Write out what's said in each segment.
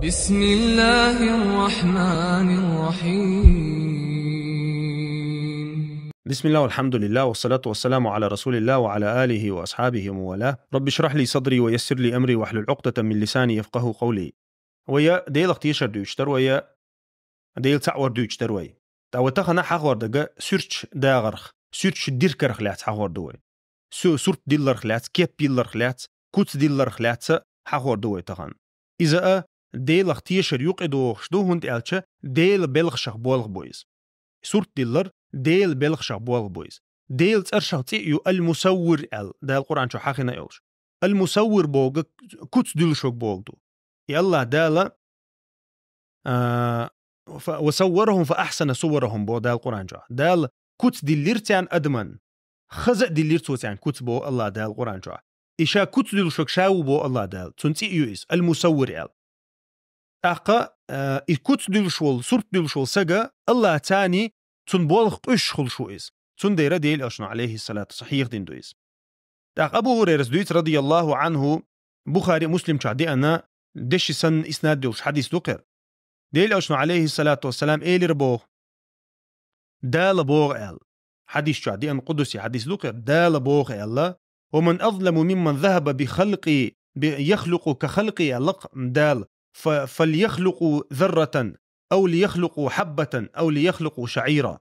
بسم الله الرحمن الرحيم. بسم الله والحمد لله والصلاة والسلام على رسول الله وعلى آله وأصحابه وموالاه. رب اشرح لي صدري ويسر لي أمري واحلل عقدة من لساني يفقه قولي. ويا ديل اختيشر دوشتر ويا ديل تعور دوشتر ويا تاوتخنا حقور دقا سيرش داغرخ سيرش ديركر خلات حقور دوي سورت ديلر خلات كيب ديلر خلات كوت ديلر خلات حقور دوي تخن إذا ديل اختيشر يقدو خشدو هند ألتش ديل بلغ شخ بولغ بويز سورت ديلر ديل بلغ شخ بولغ بويز ديل ترشخ تيو المسور ال ده القرآن شو حاخنا يلش المسور بوغ كوت ديل شوك بوغ دو يالله دالا وصورهم فأحسن صورهم بو ده القرآن شو دال كوت ديليرتان أدمن خزق ديليرتوتان كوت بو الله ده القرآن شو إشا كوت ديل شوك شاو بو الله دال تنتي يويس المسور ال أقا إكوت ديل شول سورت ديل شول سجا الله تاني تنبولغ قش خل شو إس تندير ديل أشنا عليه الصلاة صحيح دين دويس تاق أبو هريرة دويت رضي الله عنه بخاري مسلم شعدي أنا دش سن إسناد ديلش حديث دقر ديل أشنا عليه الصلاة والسلام إيلي ربوغ دال بوغ إل حديث شعدي أن قدسي حديث دقر دال بوغ إل ومن أظلم ممن ذهب بخلقي يخلق كخلقي لق دال فليخلقوا ذرة أو ليخلقوا حبة أو ليخلقوا شعيرة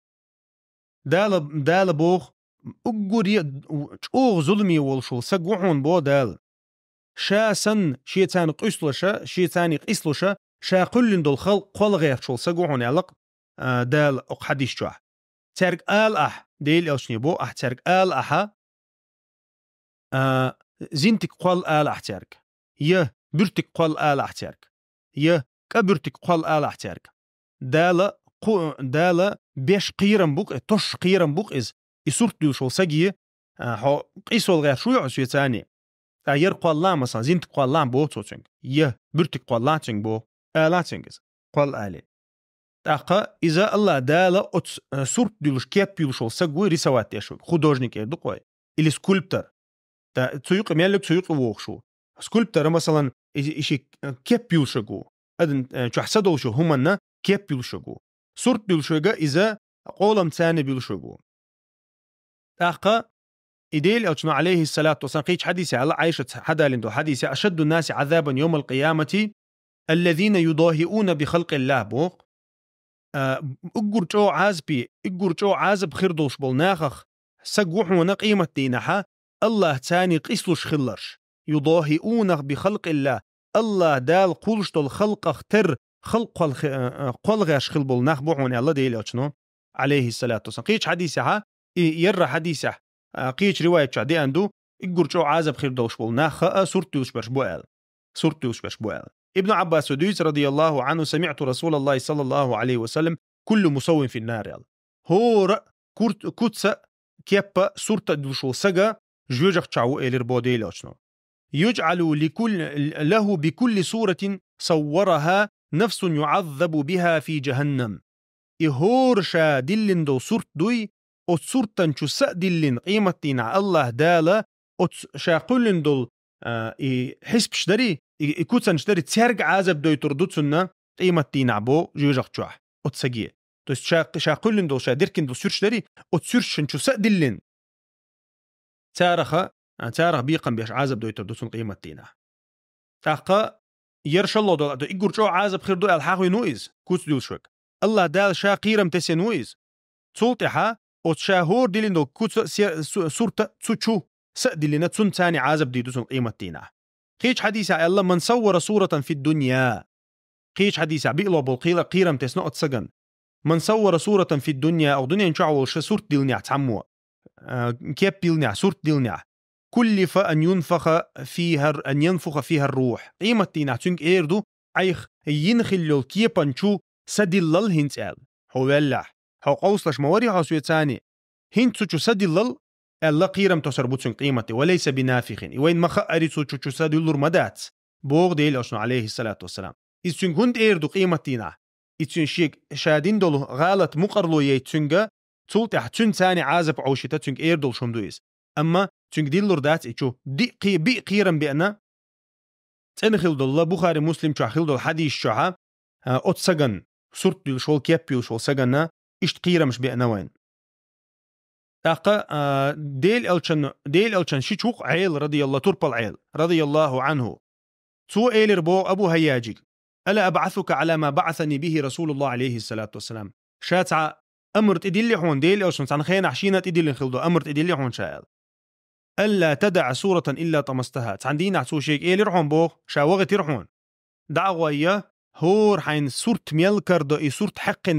دال بوغ أقول أوغ ظلمي والشو سقوحون بو دال شاسن شيطان قيسلشا شيطاني قيسلشا شا قلن دول خلق قل غير شو سقوحون يلق دال أق حديث شوح ترك آل أح ديل أشني بو أح ترك آل أحا زينتك قل آل أح ترك يه برتك قل آل أح ترك يه كبرتك قل آل أح ترك دالا بيش قيرن بوك توش قيرن بوك إز يسورت ديل شو سجي هو قيسول غير شو يعسو يتاني تاير قوالله مثلا زينت قوالله بو توتشنج يه برتك قوالله تشنج بو آلاتشنجز قوال آلي تاقا إذا الله دالا سورت ديلش كيب يلشو سجوي رسوات يشو خدوجنيك يدو قوي إلي سكولبتر تسويق ميالك تسويق ووخشو سكولبتر مثلا إشي كيب يلشو أدن شو حسدو شو همنا كيب يلشو سورت بيلشوغا إذا قولم ثاني بيلشوغو تاقا إديل أجنا عليه الصلاة والسلام قيش حديثي على عائشة حدا لندو حديثي أشد الناس عذابا يوم القيامة الذين يضاهئون بخلق الله بوق أقر جو عازب خردوش بالناخخ سقوحونا قيمة دينها الله تاني قيسلوش خلرش يضاهئون بخلق الله دال قولش دول خلق اختر خلق قل غاش خلبل نخبوحون الله ديل أجنا عليه الصلاة والسلام قيش حديثها يرى حديثه قيش رواية شعدي عنده يقول جو عازب خير دوش بول ناخ سورتوش باش بوال ابن عباس وديس رضي الله عنه سمعت رسول الله صلى الله عليه وسلم كل مسوم في النار هو كوتس كيبا سورة دوشو سجا جوجخ تشاو إلير بوديل أشنو يجعل له بكل صورة صورها نفس يعذب بها في جهنم إهورشا دلن دو سورت دوي أو سورتن شو سأدلن قيمتين على الله دالا أو شاقلن دول حسب شدري يكوتسن شدري تسرق عازب دوي تردوتسنا قيمتين عبو جوجخ تشوح أو تسجيه توس شاقلن دول شادركن دول سور شدري أو تسورشن شو سأدلن تارخ بيقن بيش عازب دوي تردوتسن قيمتين تاقا يرش الله دول إقور جو عازب خير دوي الحاقوي نويز كوتس دول شوك الله دال شاقيرم تسي نويز تولتها أو تشاهور دي لندو كوت سورة تسوتشو سأدي لنا تسون تاني عازب دي دوسن قيمة تينا قيش حديثة الله من صور صورة في الدنيا قيش حديثة بيقلو بالقيلة قيرم تسنو تسجن من صور صورة في الدنيا أو دنيا نشعو سورة ديلنيا تعموا كيب ديلنيا سورة ديلنيا كلف أن ينفخ فيها الروح قيمة تينا تنك إيردو عيخ ينخلو كيبا نشو سدي الله هنسال هو يلح هو قوصلش مواري عصوية ثاني هنت سوچو سدي اللل ألا قيرم تسربوتسن قيمتي وليس بنافخين وين ما خأري سوچو سدي اللور مدات بوغ ديل أشنو عليه الصلاة والسلام إذن كنت إيردو قيمتينا إذن شيك شادين دولو غالت مقرلو يتسنغا تولتح تسن ثاني عازب عوشتا تسنغ إيردو شمدويس أما تسنغ دي اللور دات إيشو دي بي قيرم بأنا تن خلد الله بخاري مسلم شو خلد الحديث شو أتسجن صورت دل شو كيبيل شو سجنا إشت قيرة مش بأنوين تاقا ديل ألشن شيشوق عيل رضي الله تربل عيل رضي الله عنه سو إيلر بو أبو هياجي ألا أبعثك على ما بعثني به رسول الله عليه الصلاة والسلام شاتع أمرت إدلي هون ديل ألشن عن خين عشينة إدلي خلدو أمرت إدلي هون شايل ألا تدع سورة إلا طمستها عندينا عسو شيك إيلر هون بو شاوغت يرحون دعوة هور حين سورت ميلكر دو سورت حقن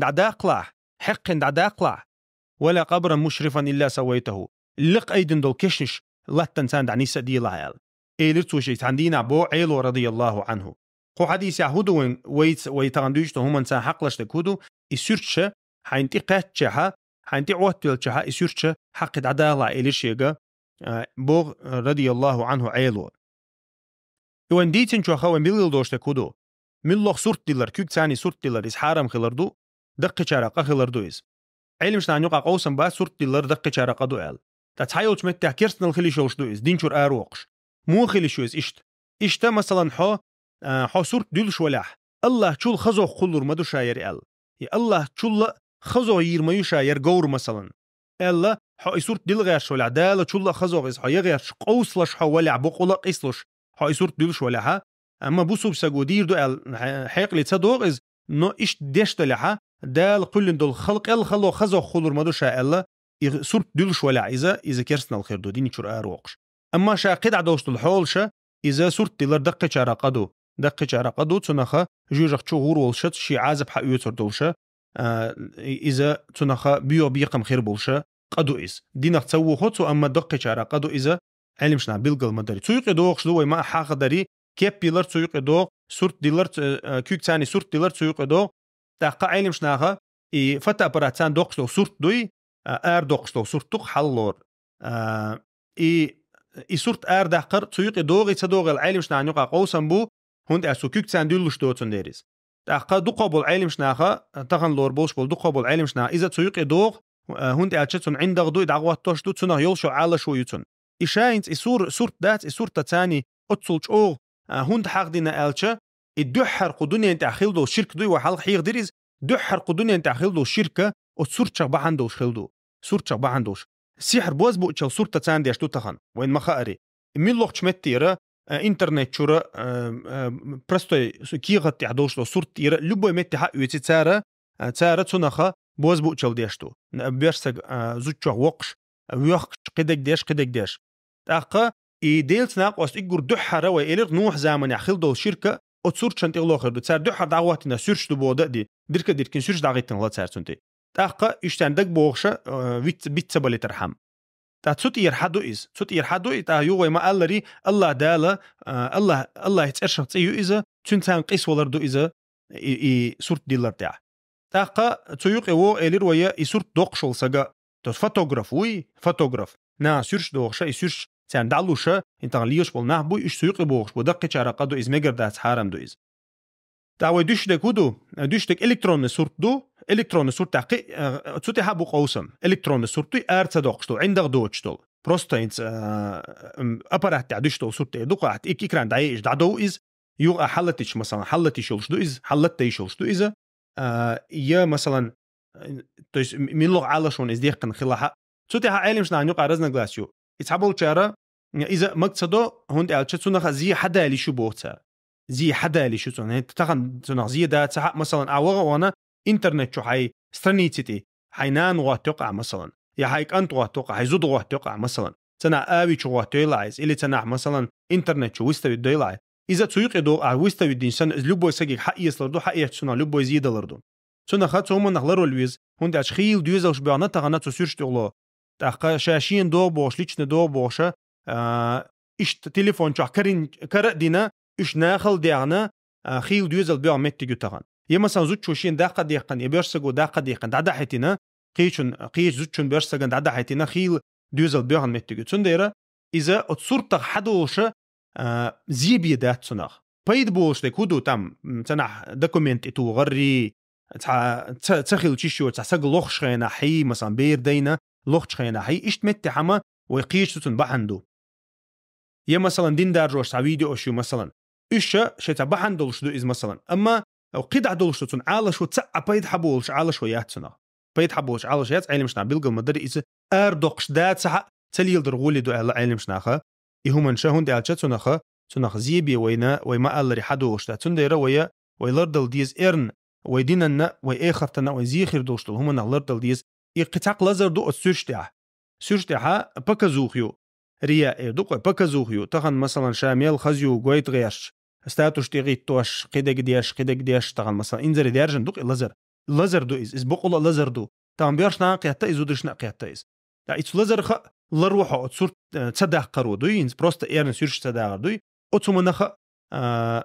دعداقلع ولا قبرا مشرفا إلا سويته لق أيدن دول كشنش لا تنسان دعني سدي العيال إيلرتو شيء عندنا بو عيلو رضي الله عنه قو حديث يهودو ويتغندوش تو هم انسان حقلش تكودو يسيرتش حينتي قاتشها حينتي عوتلشها يسيرتش حق دعداقلع إيلرشيغا بو رضي الله عنه عيلو وين ديتن شو خوين بيلل دوش تكودو ملوخ سورت ديلر كيك ثاني سورت ديلر إس حارم خلردو دق شارقة خلردو إس علمش نعنيقا قوسم با سورت ديلر دق شارقة دو إل تتحيوش متى كيرسنل خلي شوش دو إس دينشور آروقش مو خلي شو إس إشت مثلا حو سورت ديلش ولاح الله شول خزو خلور مدو شاير إل يا الله شول خزو يير ميو شاير قور مثلا إلا حو سورت ديل غير شو العدالة شول خزو إس حو يغير قوسلش حو ولع بقولق إسلش حو سورت ديلش ولاها أما بوسو بسجودير دو حيق اللي تصدق إز نو إيش دشت لها دال كل دول خلق خلو خزو خلور مدو شاء الله صورت دلش ولا إذا كرسنا الخير دو ديني شر أروقش أما شاقد عدوش الحولش إذا صورت دلر دقة شارقدو تنخا جوجخ شهور والشت شي عازب حق يوتر دولش إذا تنخا بيو بيقم خير بولش قدو إز دينخ تسوو خطو أما دقة شارقدو إذا علمشنا بيلقل مداري تسويق دوغش دو ما حاق داري كيب بيلر تسويق دو صورت ديلر كيك ثاني صورت ديلر تسويق دو تاقا علمشناها فتا براتان دوغش دو صورت دوي دوغش دو صورت دوغ حلور صورت داقر تسويق دوغي تدوغ العلمشنا نيقا قوسن بو هند أسو كيك ثان ديلش دو تنديريز تاقا دو قبول علمشناها تغن لور بوش بول دو قبول علمشنا إذا تسويق دوغ هند أتشتون عندغ دو دعوات توش دو تنه يولشو على شو يتون إشاينت صورت دات صورت تاني أتصلش أوغ هند حق دينا ألشا الدحر قدوني أنت أخيلدو الشركة دوي وحلق حيق ديريز دحر قدوني أنت أخيلدو الشركة وتصورت شغبا عندوش خيلدو صورت شغبا عندوش سيحر بوز بوچل صورت تان ديش دو تخن وين مخاري من لوخ شمتيرا انترنت شورا برستو كيغت يعدوش دو صورت يرا لبو متي حق يتي تسارا تسونخا بوز بوچل ديشتو بيرسق زوچو وقش ويخ قدك ديش تاقا ديلت ناقوس إيجور دحر وإيلر نوح زمن يخلدو الشركة أتصورت شنتي الله دو تسار دحر دعواتنا سيرش دو بودا دي ديركن سيرش دعواتنا الله تسار سنتي تاقا إشتاندك بوغشة بيت سبالي ترحم تا تسوت يرحدو تا يوغي ما ألري الله دالا الله يتأرشف تسيو إذا تنتان قيس ولردو إذا سورت ديلر تاع تاقا تسيوق وو إيلر ويا سورت دوغشول ساقا تو فوتوغراف نا سيرش دوغشة سيرش تان دعلوشة انت غليوش بول نحبو إش سيوق بوغش ودقة شارقادو إز ميجر دات حارم دو إز دعوة دوشتك إلكترون صورت دو إلكترون صورت تاقي تسوتي حابو قوسم إلكترون صورت دو أرتا دوغشتو عندك دوغشتو بروستا انت أبارات تاع دوشتو صورت دوغا حت إكران دعيش دعدو إز يوغا حلتش مثلا حلتش يولش دو إز حلتش يولش دو إز يا مثلا تويس من لغ عالشون إز ديقن خلاها تسوتي عالمش نعنيو قارزنا غلاسيو يتحبول شارة إذا مقصدو هند ألشتونخ زي حدا اللي شو بوتا زي حدا اللي شو تون تخن تونخ زي دا سحق مثلا أوغا وانا إنترنت شو حي سترنيتي حينان واتوقع مثلا يا حيك أنت واتوقع حيزود واتوقع مثلا تنا آبي شو واتويلايز اللي تنا مثلا إنترنت شو ويستوي دويلاي إذا تسويق دو ويستوي دينسان لبوي سجيك حق يسلردو حق يحسنا لبوي زيد لردو تنا خات هم نخلرو الويز هند أشخيل دويزوش بيعنات تغنات وسيرش تغلو تأخ شاشين دو بوش ليشن دو بوشة إيش تليفون شو كر دينا إيش ناخل ديانا خيل دويزل بيع مت تجتغن يمثلا زوج شوشين دقة دقن يبرسجو دقة دقن دعدا حتينا قيش زوجون برسجن دعدا حتينا خيل دويزل بيع مت تجتون ديرا إذا تصورت حدوشة زي بيدات صناخ بيد بوش لكودو تام تنح دوكومنت تو غري تخيل تشيشو تسجل لوخش خينا حي مثلا بير دينا لوخش خينا حي إيش مت حما ويقيش تون بحندو يا مثلا دين دار جوش فيديو أشيو مثلا إيش شيء بحن دولش دو إز مثلا أما أو قيد دولش تون على شو تسع بيد حبولش على شو ياتنا بيد حبولش على شو يات علمش نعبيل مدري إذا أردقش دات صح تليل درغولي دو على علمش ناخه يهمن شهون دي على تونخه تونخ زيبي ويما الله ريحدوش تون ديرا ويا ويلردل ديز إرن ويديننا ويأخرتنا ويزيخر دوشتل هم نغلردل ديز يقطع لازر دو سورشتها بكزوخيو ريا دوق بكزوخيو تخن مثلا شامل خزيو غويت غيرش استاتوش تيغيت توش قدك ديش تخن مثلا انزر ديرجن دوق لازر دو إز بقول لازر دو تام بيرش ناقي حتى إز ودرش ناقي حتى إز تا إتس لازر خ لروحه تصور تصدق قرو دو ينز بروست إيرن سورش تصدق دو أتمنخ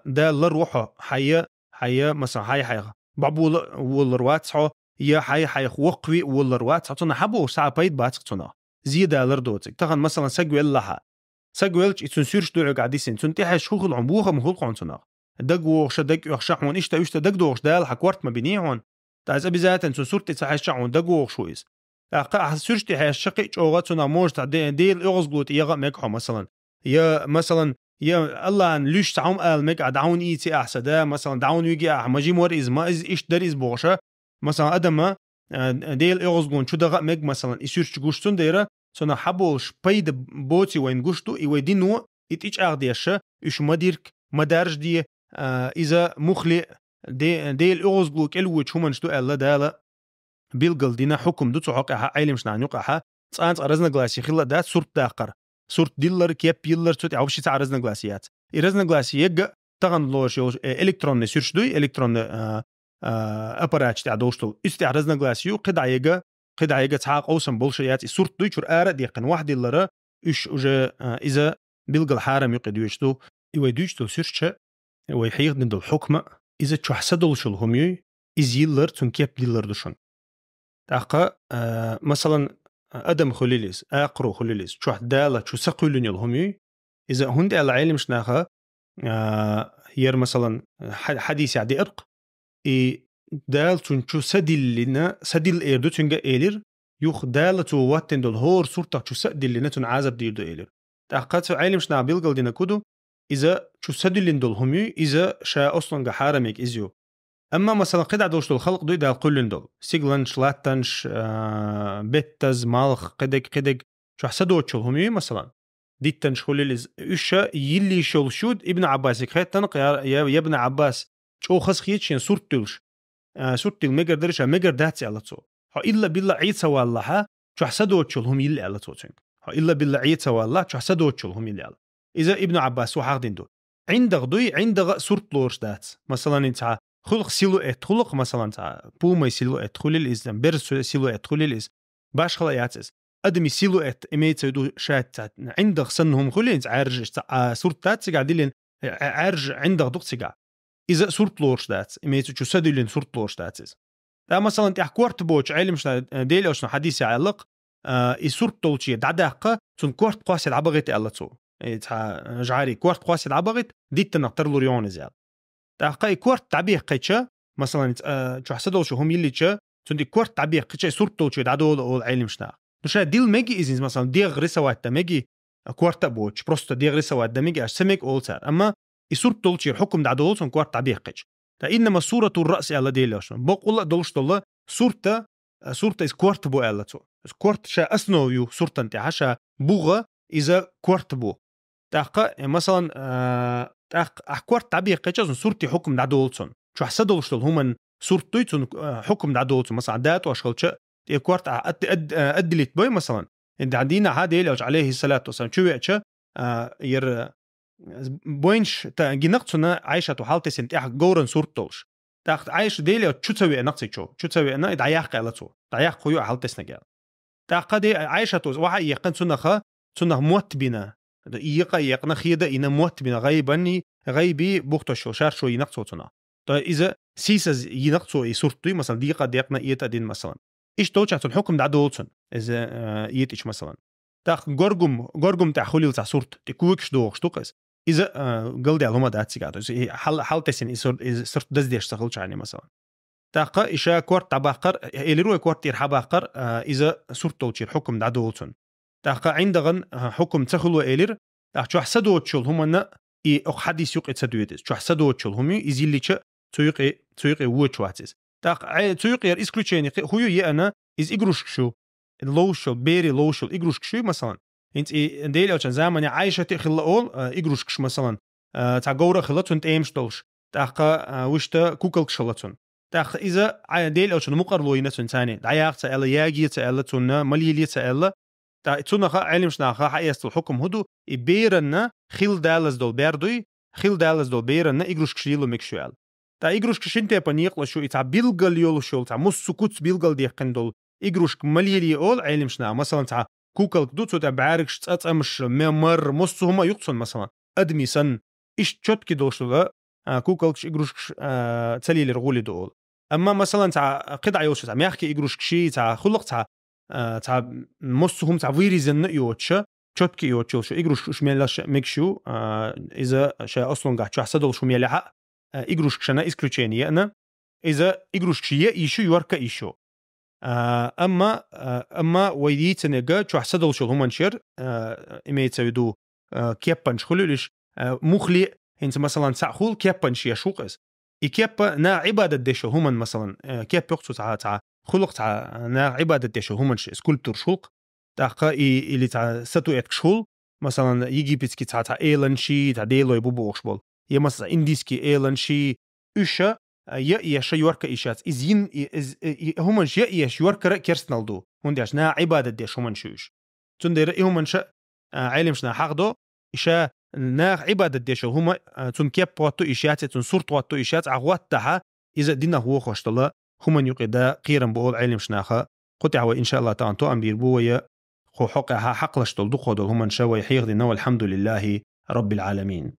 ده لروحه حيا مثلا حيا بعبول والروات صح يا حيا وقوي والروات صحتنا حبو ساعة بيد باتقتنا زيادة لردوتك تخن مثلا سجول لها سجولش يتنسيرش دو قاعدين تنتهي شغل عمبوها مخلق عنتنا دق شدق يخشعون إيش دق دوش دال حكورت ما بينيهون تعز بذات تنسورت تسحشعون دق شويس أقع سيرش تحي الشقي أوغاتنا موج تعدين يغزقوت يغا مكحو مثلا يا مثلا يا الله ليش تعوم قال مك دعون إيتي أحسدا مثلا دعون يجي ماجي مور إز ما إز إيش در إز بوشة مثلا أدم ديل يغزقون شو دغا مك مثلا يسيرش جوشتون ديرة سنا حبولش بيد بوتي وين جوشتو يودينو إتيش أغديشة إيش مديرك مدارج دي إذا مخلي ديل يغزقو كلوش هم نشتو الله دالا بيلقل دينا حكم دو تعقها عيلمش نعنقها تانت أرزنا جلاسي خلا دات صورت داقر صورت ديلر كيب يلر توت عوشي تاع رزنا جلاسيات يرزنا جلاسي يج تغن لوش إلكترون سيرش دوي إلكترون أبارات تاع دوشتو استع رزنا جلاسيو قدع يجا تعاق أوسم بولشيات صورت دوي شر آرة ديقن واحد يلر إيش وجا إذا بيلقل حارم يقدوشتو يودوشتو سيرش ويحيق ندل الحكمة إذا تحسدل شل همي إز يلر تون كيب يلر دوشن تاقا مثلا أدم خليليس أقرو خليليس شو دالة شو سقولن يلهمي إذا هندي على علم شناخا ير مثلا حديث عدي إرق دال شو سدل لنا سدل إيردو تنجا إيلر يخ دالة واتن دول هور صورتك شو سدل لنا تنعذب ديردو إيلر تاقا علم شنا بيلقل دينا كودو إذا شو سدل لنا دول همي إذا شا أصلا حرمك إزيو أما مثلا قد عدوش الخلق دوي دال كلن دول سيغلنش لاتنش بيتز مالخ قدك شو حسدوش همي مثلا ديتنش خليل إيشا يلي شول شود ابن عباس خيت تنق يا ابن عباس شو خس خيتشين صورتلش صورتل ميجر درش ميجر داتي على تو ها إلا بالله عيد سوا الله شو حسدوش هم يلي على تو ها إلا بالله عيد سوا الله شو حسدوش هم يلي على إذا ابن عباس وحاقدين دول عندك دوي عندك صورتلوش دات مثلا انت خلق سيلوئت خلق مثلا تاع بومي سيلوئت خليل إزدم برس سيلوئت خليل إز باش خلاياتس أدمي سيلوئت إميت يدو شات عندك سنهم خليل عارج صورتات قاعدين عارج عندك دقت إذا صورت لورش دات إميت شو سدلين صورت لورش داتس دا مثلا تاع كورت بوش علم شنا ديل أو شنا حديث يعلق صورت تولشي دعداقة تون كورت قاسي العبغت الله تو تاع جعاري كورت قاسي العبغت ديت نقتر لوريون زياد تاقي كورت تعبيه قيتشا مثلا شو حسدوا شو هم يلي تشا تندي كورت تعبيه قيتشا صورته شو دعدول أو علم شنا مش ديل ميجي إزين مثلا ديغ رسوات ميجي كورت بوش بروست ديغ رسوات ميجي أسمك أول سار أما صورته شو الحكم دعدول سون كورت تعبيه قيتش تا إنما صورة الرأس على ديلاش بقول دولش الله صورته إز كورت بو على تو كورت شا أسنو يو صورة أنت عشا بوغة إذا كورت بو تاقا مثلا كورت تعبيه قيتشا صورتي حكم دعدولسون شو حسدول شتول هما صورتي حكم دعدولسون مثلا دات واشغلش كورت ادليت بوي مثلا عند عندنا عادي لوج عليه الصلاه والسلام شو يتش ير بوينش تا جنقتنا عايشه حالتي سنت جورن صورتوش تاخت عايش ديلي شو تسوي نقصي شو تسوي انا دعياق على تو دعياق خيو حالتي سنجا تاقدي عايشه وحا يقن سنه موت بنا يقنا خيدا إن موت بنا غيبي بوقتشو شارشو ينقصوتنا طيب إذا سيسز ينقصو يسورتي مثلا ديقنا إيت أدين مثلا إيش توجه الحكم دعدولسن إذا إيتش مثلا تاخ غورغم تاع خليل تاع صورت تكوكش دوغش توقس إذا قلدي على هما داتسيغاتو حال تسين صرت دزديش تخلش يعني مثلا تاق إشا كورت تباقر إليرو كورت يرحباقر إذا صورتو تشير حكم دعدولسن تاق عندغن حكم تخلو إلير تاق شو حسدو تشول هما حديث يقع تسدويتس شو حسدو تشل همي إزيلي تش تيقع وتشواتس تاق تيقع إسكلوتشيني هو أنا إز إجروش شو لوشل بيري لوشل إجروش شو مثلا انت ديل او زمان عايشه تخل اول اجروش مثلا تاع جوره خلتون تيمش دولش تاع وشتا كوكل شلتون تاع اذا ديل او مقرلو ينتون ثاني داياق تاع ياجي تاع تون مليلي تاع تاع تون علمش ناخ حيست الحكم هدو بيرن خيل دالس دول بيردوي خيل دالس دول بيرن اجروش كشيلو مكشوال تاع اجروش كشنت بانيق شو تاع بيلغل يول شول تاع مس سكوت بيلغل ديقن دول اجروش مليلي اول علمش نا مثلا تاع كوكل دوتو تاع بعاركش تأمش ممر مصو هما يقصن مثلا أدمي سن إيش تشوت كي دوشلا كوكلش إجروش تسلي لرغولي دول أما مثلا تاع قطع يوش تاع ميحكي إجروش كشي تاع خلق تاع مصو هم تاع فيريزن يوتش تشوت كي يوتش شو إجروش شميلاش ميكشو إذا شا أصلا قاعد شو حسدل شو ميلحق إجروش كشنا إسكلوتشيني أنا إذا إجروش كشي يشو يوركا يشو اما ويديت نجا شو حسدل شو هم نشر اميت يدو كيبانش خلولش مخلي انت مثلا ساخول كيبانش يشوقس كيبا نا عباده دشو هم مثلا كيب يقصو تاع خلق تاع نا عباده دشو هم سكولبتور شوق تاع اللي تاع ستو اتكشول مثلا يجي بيتكي تاع ايلانشي تاع ديلو يبوبو وخشبول يا مثلا انديسكي ايلانشي ايشا يا يورك إيشات إزين همنش يا يورك كيرستنالدو هنديش نا عبادة ديش همنشوش تندير همنش علمشنا حقدو إيشا نا عبادة ديش هما تن كيب واتو إيشات تن صورت واتو إيشات عغوات تها إذا دينا هو خوشتلا همن يقدا قيرن بقول علمشناخا قطع وإن شاء الله تانتو أمبير بويا خو حقها حقلشتل دو خدو همنش ويحيغ دينا والحمد لله رب العالمين